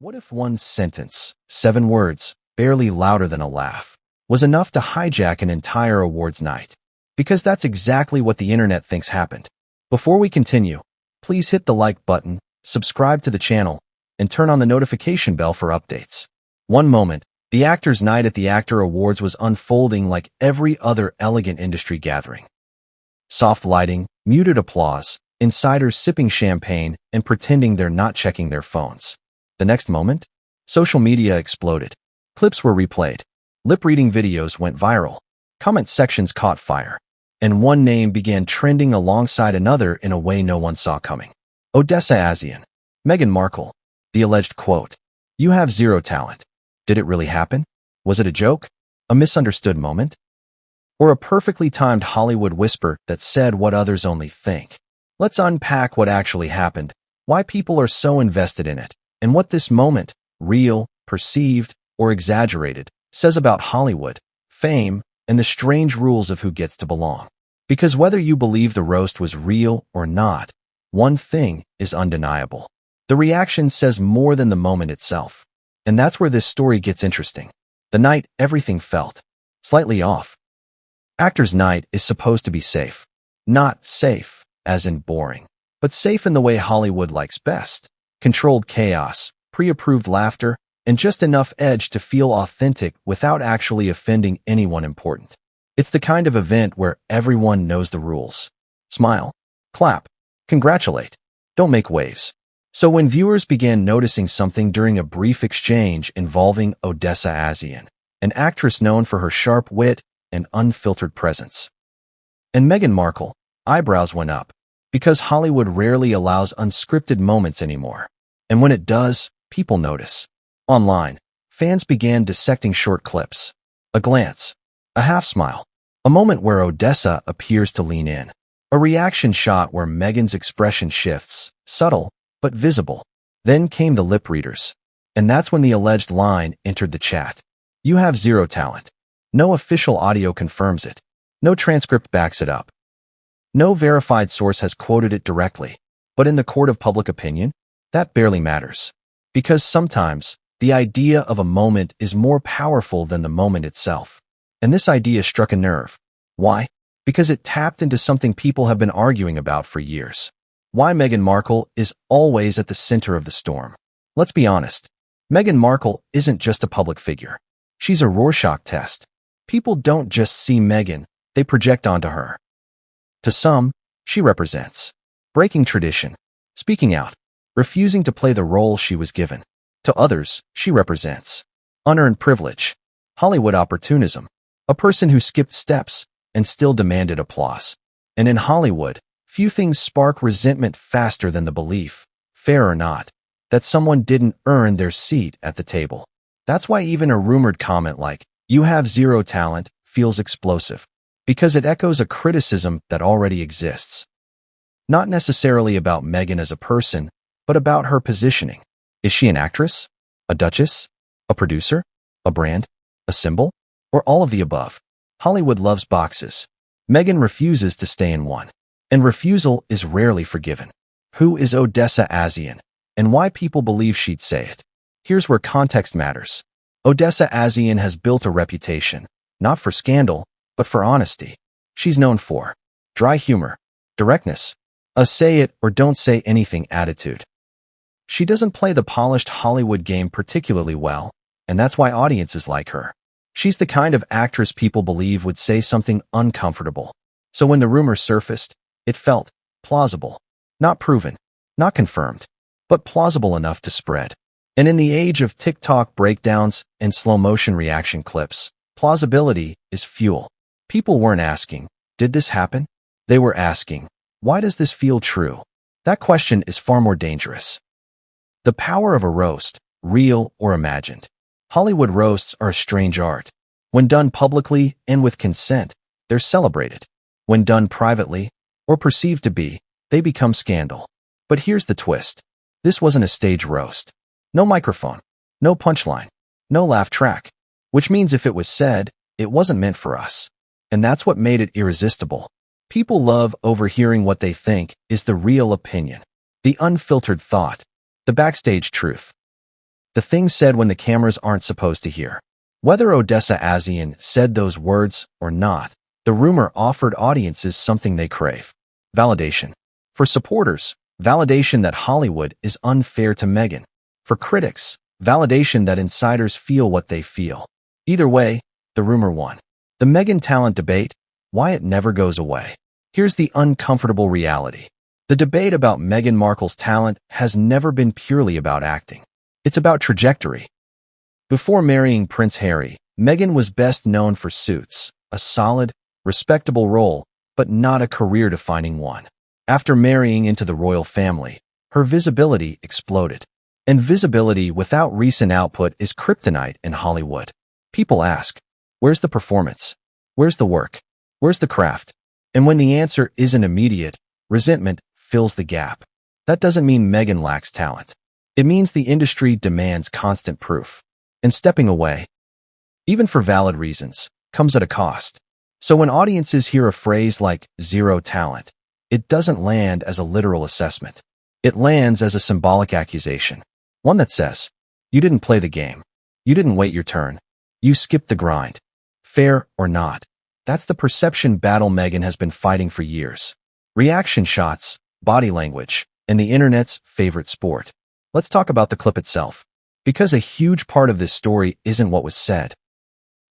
What if one sentence, 7 words, barely louder than a laugh, was enough to hijack an entire awards night? Because that's exactly what the internet thinks happened. Before we continue, please hit the like button, subscribe to the channel, and turn on the notification bell for updates. One moment, the actors' night at the Actor Awards was unfolding like every other elegant industry gathering. Soft lighting, muted applause, insiders sipping champagne and pretending they're not checking their phones. The next moment, social media exploded. Clips were replayed. Lip-reading videos went viral. Comment sections caught fire. And one name began trending alongside another in a way no one saw coming. Odessa A'zion. Meghan Markle. The alleged quote, "You have zero talent." Did it really happen? Was it a joke? A misunderstood moment? Or a perfectly timed Hollywood whisper that said what others only think? Let's unpack what actually happened, why people are so invested in it, and what this moment, real, perceived, or exaggerated, says about Hollywood, fame, and the strange rules of who gets to belong. Because whether you believe the roast was real or not, one thing is undeniable. The reaction says more than the moment itself. And that's where this story gets interesting. The night everything felt slightly off. Actors' night is supposed to be safe. Not safe, as in boring, but safe in the way Hollywood likes best. Controlled chaos, pre-approved laughter, and just enough edge to feel authentic without actually offending anyone important. It's the kind of event where everyone knows the rules. Smile, clap, congratulate, don't make waves. So when viewers began noticing something during a brief exchange involving Odessa A'zion, an actress known for her sharp wit and unfiltered presence, and Meghan Markle, eyebrows went up, because Hollywood rarely allows unscripted moments anymore. And when it does, people notice. Online, fans began dissecting short clips. A glance, a half smile, a moment where Odessa appears to lean in, a reaction shot where Meghan's expression shifts, subtle but visible. Then came the lip readers. And that's when the alleged line entered the chat. "You have zero talent." No official audio confirms it. No transcript backs it up. No verified source has quoted it directly, but in the court of public opinion, that barely matters. Because sometimes, the idea of a moment is more powerful than the moment itself. And this idea struck a nerve. Why? Because it tapped into something people have been arguing about for years. Why Meghan Markle is always at the center of the storm. Let's be honest. Meghan Markle isn't just a public figure. She's a Rorschach test. People don't just see Meghan, they project onto her. To some, she represents breaking tradition, speaking out, refusing to play the role she was given. To others, she represents unearned privilege, Hollywood opportunism, a person who skipped steps and still demanded applause. And in Hollywood, few things spark resentment faster than the belief, fair or not, that someone didn't earn their seat at the table. That's why even a rumored comment like, "You have zero talent," feels explosive. Because it echoes a criticism that already exists. Not necessarily about Meghan as a person, but about her positioning. Is she an actress? A duchess? A producer? A brand? A symbol? Or all of the above? Hollywood loves boxes. Meghan refuses to stay in one. And refusal is rarely forgiven. Who is Odessa A'zion? And why people believe she'd say it? Here's where context matters. Odessa A'zion has built a reputation, not for scandal, but for honesty. She's known for dry humor, directness, a say it or don't say anything attitude. She doesn't play the polished Hollywood game particularly well, and that's why audiences like her. She's the kind of actress people believe would say something uncomfortable. So when the rumor surfaced, it felt plausible, not proven, not confirmed, but plausible enough to spread. And in the age of TikTok breakdowns and slow-motion reaction clips, plausibility is fuel. People weren't asking, "Did this happen?" They were asking, "Why does this feel true?" That question is far more dangerous. The power of a roast, real or imagined. Hollywood roasts are a strange art. When done publicly and with consent, they're celebrated. When done privately, or perceived to be, they become scandal. But here's the twist. This wasn't a stage roast. No microphone, no punchline, no laugh track. Which means if it was said, it wasn't meant for us. And that's what made it irresistible. People love overhearing what they think is the real opinion, the unfiltered thought, the backstage truth. The things said when the cameras aren't supposed to hear. Whether Odessa A'zion said those words or not, the rumor offered audiences something they crave. Validation. For supporters, validation that Hollywood is unfair to Meghan. For critics, validation that insiders feel what they feel. Either way, the rumor won. The Meghan talent debate, why it never goes away. Here's the uncomfortable reality. The debate about Meghan Markle's talent has never been purely about acting. It's about trajectory. Before marrying Prince Harry, Meghan was best known for Suits, a solid, respectable role, but not a career-defining one. After marrying into the royal family, her visibility exploded. And visibility without recent output is kryptonite in Hollywood. People ask, where's the performance? Where's the work? Where's the craft? And when the answer isn't immediate, resentment fills the gap. That doesn't mean Meghan lacks talent. It means the industry demands constant proof. And stepping away, even for valid reasons, comes at a cost. So when audiences hear a phrase like zero talent, it doesn't land as a literal assessment. It lands as a symbolic accusation. One that says, you didn't play the game. You didn't wait your turn. You skipped the grind. Fair or not, that's the perception battle Meghan has been fighting for years. Reaction shots, body language, and the internet's favorite sport. Let's talk about the clip itself. Because a huge part of this story isn't what was said,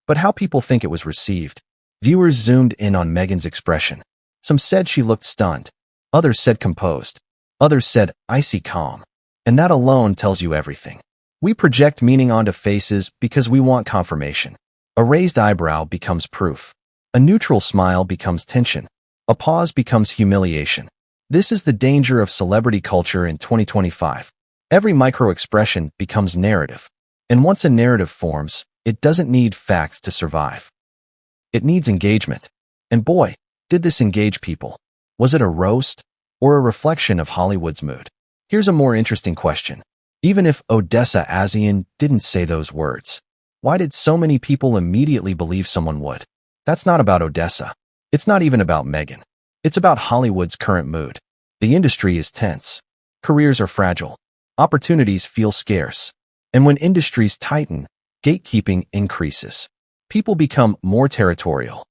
but how people think it was received. Viewers zoomed in on Meghan's expression. Some said she looked stunned. Others said composed. Others said icy calm. And that alone tells you everything. We project meaning onto faces because we want confirmation. A raised eyebrow becomes proof. A neutral smile becomes tension. A pause becomes humiliation. This is the danger of celebrity culture in 2025. Every micro-expression becomes narrative. And once a narrative forms, it doesn't need facts to survive. It needs engagement. And boy, did this engage people. Was it a roast or a reflection of Hollywood's mood? Here's a more interesting question. Even if Odessa A'zion didn't say those words, why did so many people immediately believe someone would? That's not about Odessa. It's not even about Meghan. It's about Hollywood's current mood. The industry is tense. Careers are fragile. Opportunities feel scarce. And when industries tighten, gatekeeping increases. People become more territorial,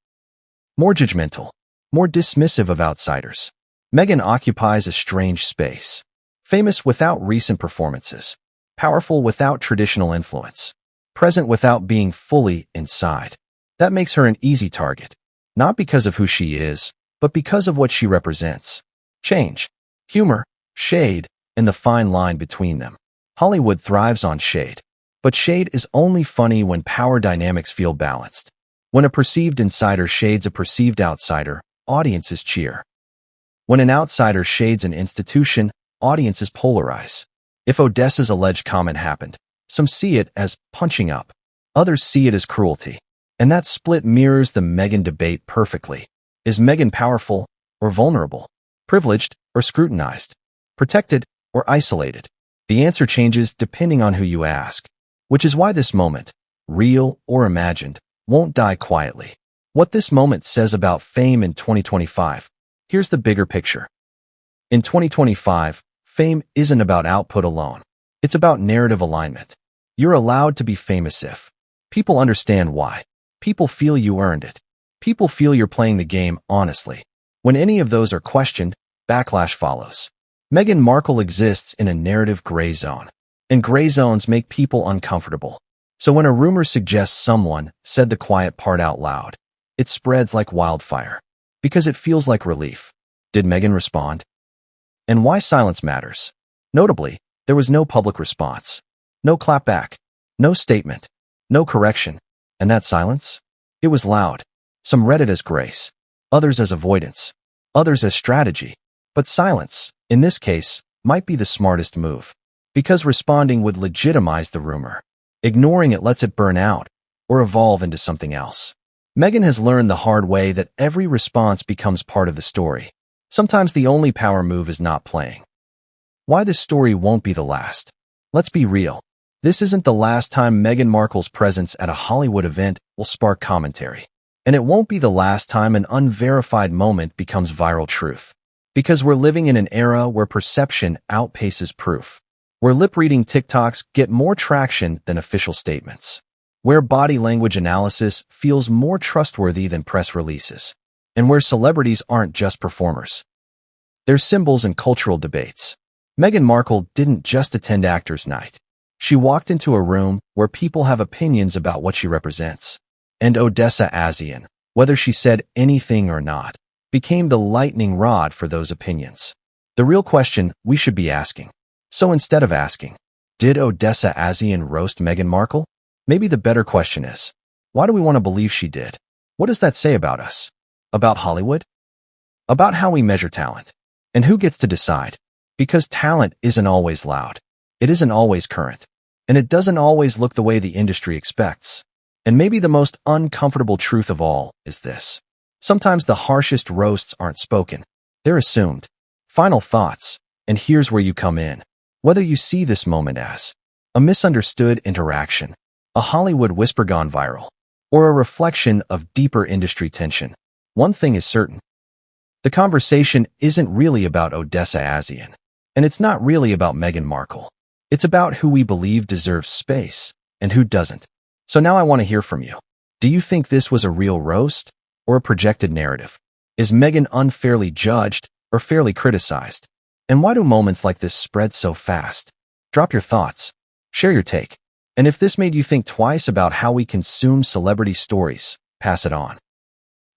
more judgmental, more dismissive of outsiders. Meghan occupies a strange space. Famous without recent performances. Powerful without traditional influence. Present without being fully inside. That makes her an easy target. Not because of who she is, but because of what she represents. Change, humor, shade, and the fine line between them. Hollywood thrives on shade. But shade is only funny when power dynamics feel balanced. When a perceived insider shades a perceived outsider, audiences cheer. When an outsider shades an institution, audiences polarize. If Odessa's alleged comment happened, some see it as punching up. Others see it as cruelty. And that split mirrors the Meghan debate perfectly. Is Meghan powerful or vulnerable? Privileged or scrutinized? Protected or isolated? The answer changes depending on who you ask. Which is why this moment, real or imagined, won't die quietly. What this moment says about fame in 2025. Here's the bigger picture. In 2025, fame isn't about output alone. It's about narrative alignment. You're allowed to be famous if people understand why. People feel you earned it. People feel you're playing the game honestly. When any of those are questioned, backlash follows. Meghan Markle exists in a narrative gray zone. And gray zones make people uncomfortable. So when a rumor suggests someone said the quiet part out loud, it spreads like wildfire. Because it feels like relief. Did Meghan respond? And why silence matters. Notably, there was no public response. No clapback. No statement. No correction. And that silence? It was loud. Some read it as grace. Others as avoidance. Others as strategy. But silence, in this case, might be the smartest move. Because responding would legitimize the rumor. Ignoring it lets it burn out or evolve into something else. Meghan has learned the hard way that every response becomes part of the story. Sometimes the only power move is not playing. Why this story won't be the last. Let's be real. This isn't the last time Meghan Markle's presence at a Hollywood event will spark commentary. And it won't be the last time an unverified moment becomes viral truth. Because we're living in an era where perception outpaces proof. where lip-reading TikToks get more traction than official statements, where body language analysis feels more trustworthy than press releases, and where celebrities aren't just performers. They're symbols in cultural debates. Meghan Markle didn't just attend Actors' Night. She walked into a room where people have opinions about what she represents. And Odessa A'zion, whether she said anything or not, became the lightning rod for those opinions. The real question we should be asking. So instead of asking, did Odessa A'zion roast Meghan Markle? Maybe the better question is, why do we want to believe she did? What does that say about us? About Hollywood? About how we measure talent? And who gets to decide? Because talent isn't always loud. It isn't always current. And it doesn't always look the way the industry expects. And maybe the most uncomfortable truth of all is this. Sometimes the harshest roasts aren't spoken. They're assumed. Final thoughts. And here's where you come in. Whether you see this moment as a misunderstood interaction, a Hollywood whisper gone viral, or a reflection of deeper industry tension, one thing is certain. The conversation isn't really about Odessa A'zion, and it's not really about Meghan Markle. It's about who we believe deserves space and who doesn't. So now I want to hear from you. Do you think this was a real roast or a projected narrative? Is Meghan unfairly judged or fairly criticized? And why do moments like this spread so fast? Drop your thoughts. Share your take. And if this made you think twice about how we consume celebrity stories, pass it on.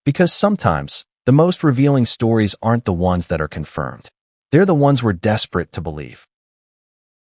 Because sometimes, the most revealing stories aren't the ones that are confirmed. They're the ones we're desperate to believe.